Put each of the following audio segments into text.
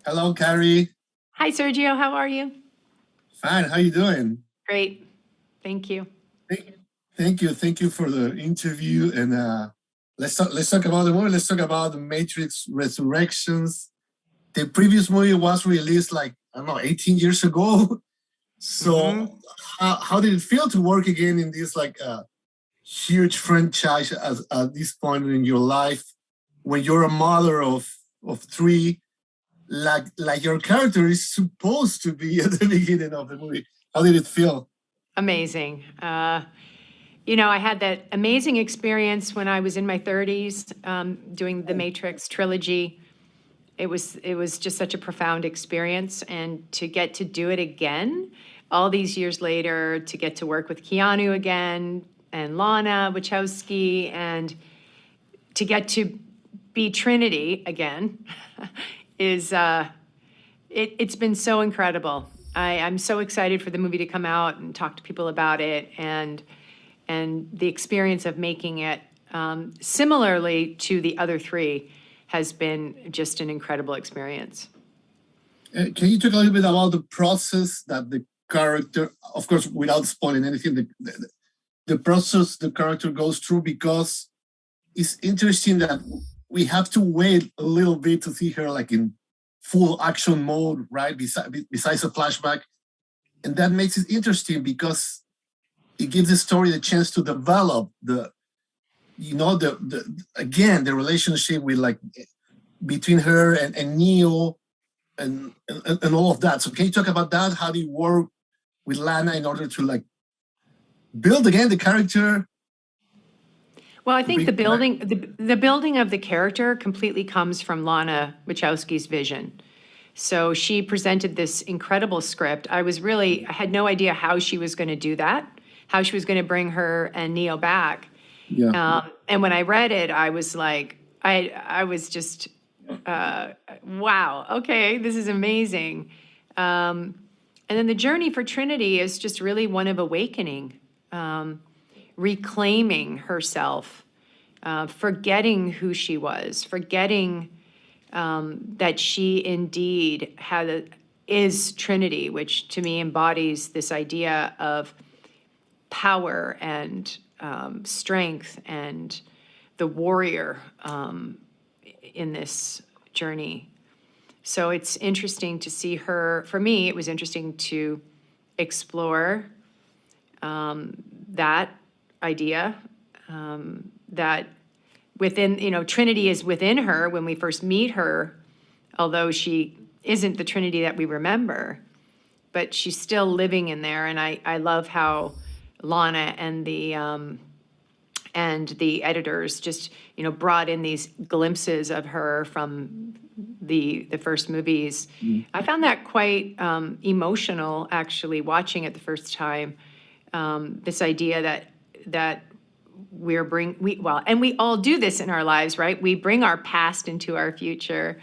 Hello, Carrie. Hi, Sergio. How are you? Fine. How you doing? Great. Thank you. Thank, thank you for the interview. And let's talk about the movie. Let's talk about the Matrix Resurrections. The previous movie was released like I don't know, 18 years ago. So, how did it feel to work again in this like huge franchise at this point in your life, when you're a mother of three, like your character is supposed to be at the beginning of the movie? How did it feel? Amazing. I had that amazing experience when I was in my 30s doing the Matrix trilogy. It was just such a profound experience, and to get to do it again all these years later, to get to work with Keanu again and Lana Wachowski, and to get to be Trinity again is it's been so incredible. I'm so excited for the movie to come out and talk to people about it, and the experience of making it similarly to the other three has been just an incredible experience. Can you talk a little bit about the process that the character, of course, without spoiling anything, the process the character goes through? Because it's interesting that we have to wait a little bit to see her like in full action mode, right? Besides a flashback. And that makes it interesting because it gives the story the chance to develop the again, the relationship with like between her and Neo and all of that. So can you talk about that? How do you work with Lana in order to like build again the character? Well, I think the building of the character completely comes from Lana Wachowski's vision. So she presented this incredible script. I had no idea how she was going to do that, how she was going to bring her and Neo back. Yeah. And when I read it, I was like, I was just, wow, okay, this is amazing. And then the journey for Trinity is just really one of awakening, reclaiming herself, forgetting who she was, forgetting that she indeed is Trinity, which to me embodies this idea of power and strength and the warrior in this journey. So it's interesting to see her. For me, it was interesting to explore that idea, that within, Trinity is within her when we first meet her, although she isn't the Trinity that we remember, but she's still living in there. And I love how Lana and the editors just, brought in these glimpses of her from the first movies. I found that quite emotional, actually, watching it the first time. This idea that and we all do this in our lives, right? We bring our past into our future,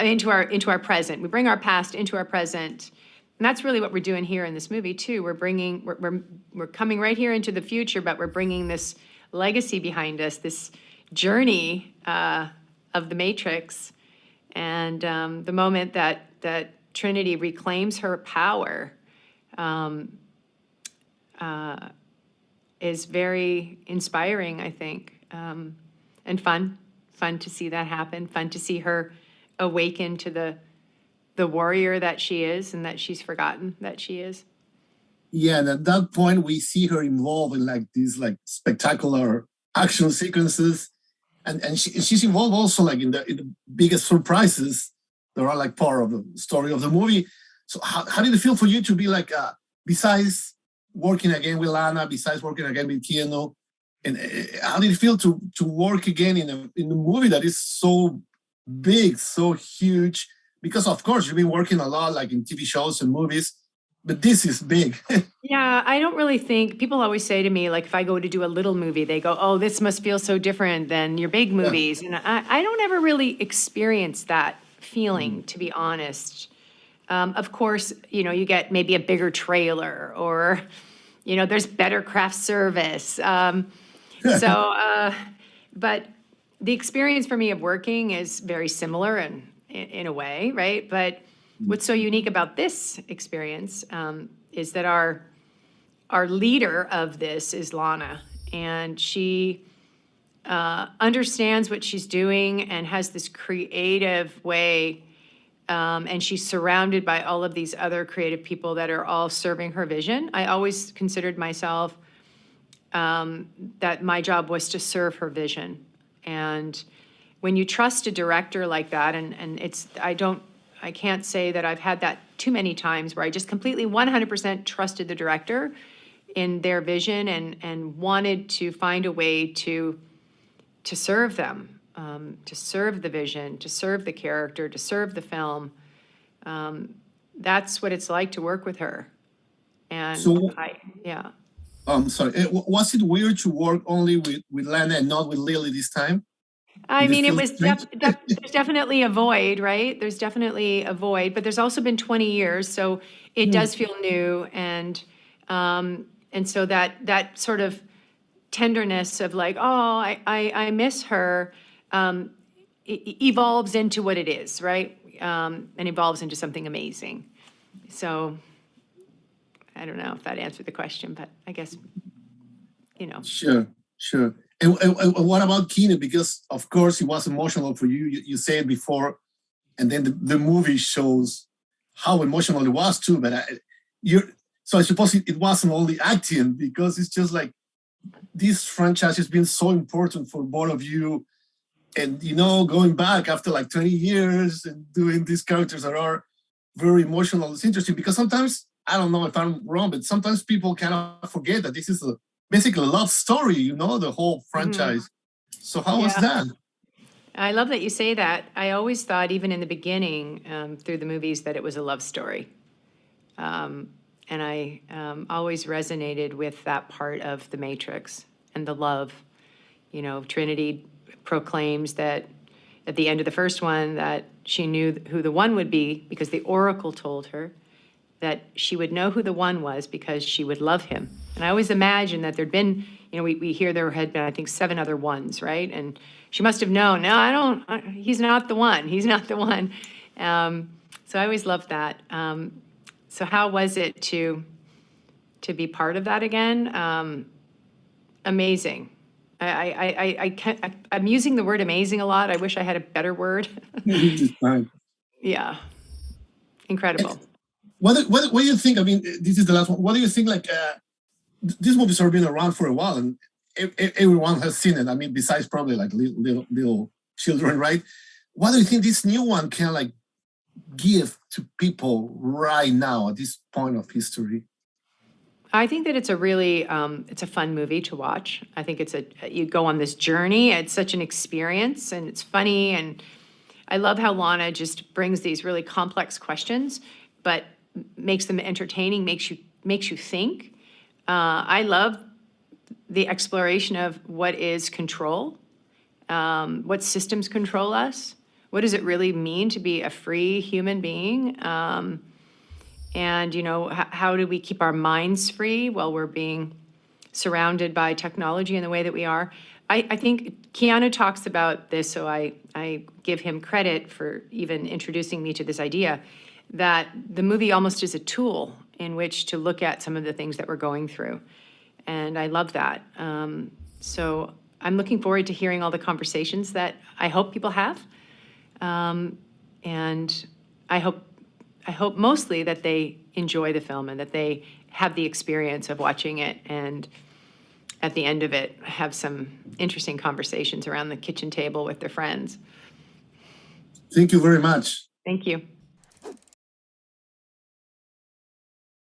into our present. We bring our past into our present. And that's really what we're doing here in this movie too. We're coming right here into the future, but we're bringing this legacy behind us, this journey of the Matrix. And the moment that Trinity reclaims her power is very inspiring, I think, and fun to see that happen. Fun to see her awaken to the warrior that she is, and that she's forgotten that she is. Yeah, and at that point we see her involved in like these like spectacular action sequences, and she's involved also like in the biggest surprises that are like part of the story of the movie. So how did it feel for you to be like besides working again with Lana, besides working again with Keanu, and how did it feel to work again in a movie that is so big, so huge? Because of course you've been working a lot like in TV shows and movies, but this is big. Yeah, I don't really think, people always say to me, like if I go to do a little movie, they go, oh, this must feel so different than your big movies. And I don't ever really experience that feeling, to be honest. Of course, you get maybe a bigger trailer, or, there's better craft service. But the experience for me of working is very similar, and in a way, right? But what's so unique about this experience is that our leader of this is Lana, and she understands what she's doing and has this creative way, and she's surrounded by all of these other creative people that are all serving her vision. I always considered myself that my job was to serve her vision. And when you trust a director like that, and I can't say that I've had that too many times where I just completely 100% trusted the director in their vision and wanted to find a way to serve them, to serve the vision, to serve the character, to serve the film. That's what it's like to work with her. And So, yeah. sorry, was it weird to work only with Lana and not with Lily this time? I Did it mean, it feel was strange? there's definitely a void, right? There's definitely a void, but there's also been 20 years, so it does feel new, and so that sort of tenderness of like, oh, I miss her, evolves into what it is, right? And evolves into something amazing. So I don't know if that answered the question, but I guess, Sure, sure. And what about Keanu? Because of course it was emotional for you. You said it before, and then the movie shows how emotional it was too. But so I suppose it wasn't only acting, because it's just like this franchise has been so important for both of you. And going back after like 20 years and doing these characters that are very emotional, it's interesting because sometimes, I don't know if I'm wrong, but sometimes people kind of forget that this is basically a love story, the whole franchise. So how was Yeah. that? I love that you say that. I always thought, even in the beginning, through the movies, that it was a love story. And I always resonated with that part of The Matrix and the love. Trinity proclaims that at the end of the first one that she knew who the one would be because the oracle told her that she would know who the one was because she would love him. And I always imagined that there'd been, we hear there had been, I think, 7 other ones, right? And she must have known, no, he's not the one. He's not the one. So I always loved that. So how was it to be part of that again? Amazing. I'm using the word amazing a lot. I wish I had a better word. It's fine. Yeah. Incredible. What do you think? I mean, this is the last one. What do you think? Like, these movies have been around for a while, and everyone has seen it. I mean, besides probably like little children, right? What do you think this new one can like give to people right now at this point of history? I think that it's a really, it's a fun movie to watch. I think you go on this journey. It's such an experience, and it's funny, and I love how Lana just brings these really complex questions, but makes them entertaining, makes you think. I love the exploration of what is control, what systems control us, what does it really mean to be a free human being, and how do we keep our minds free while we're being surrounded by technology in the way that we are. I think Keanu talks about this, so I give him credit for even introducing me to this idea, that the movie almost is a tool in which to look at some of the things that we're going through. And I love that. So I'm looking forward to hearing all the conversations that I hope people have. And I hope mostly that they enjoy the film and that they have the experience of watching it, and at the end of it have some interesting conversations around the kitchen table with their friends. Thank you very much. Thank you.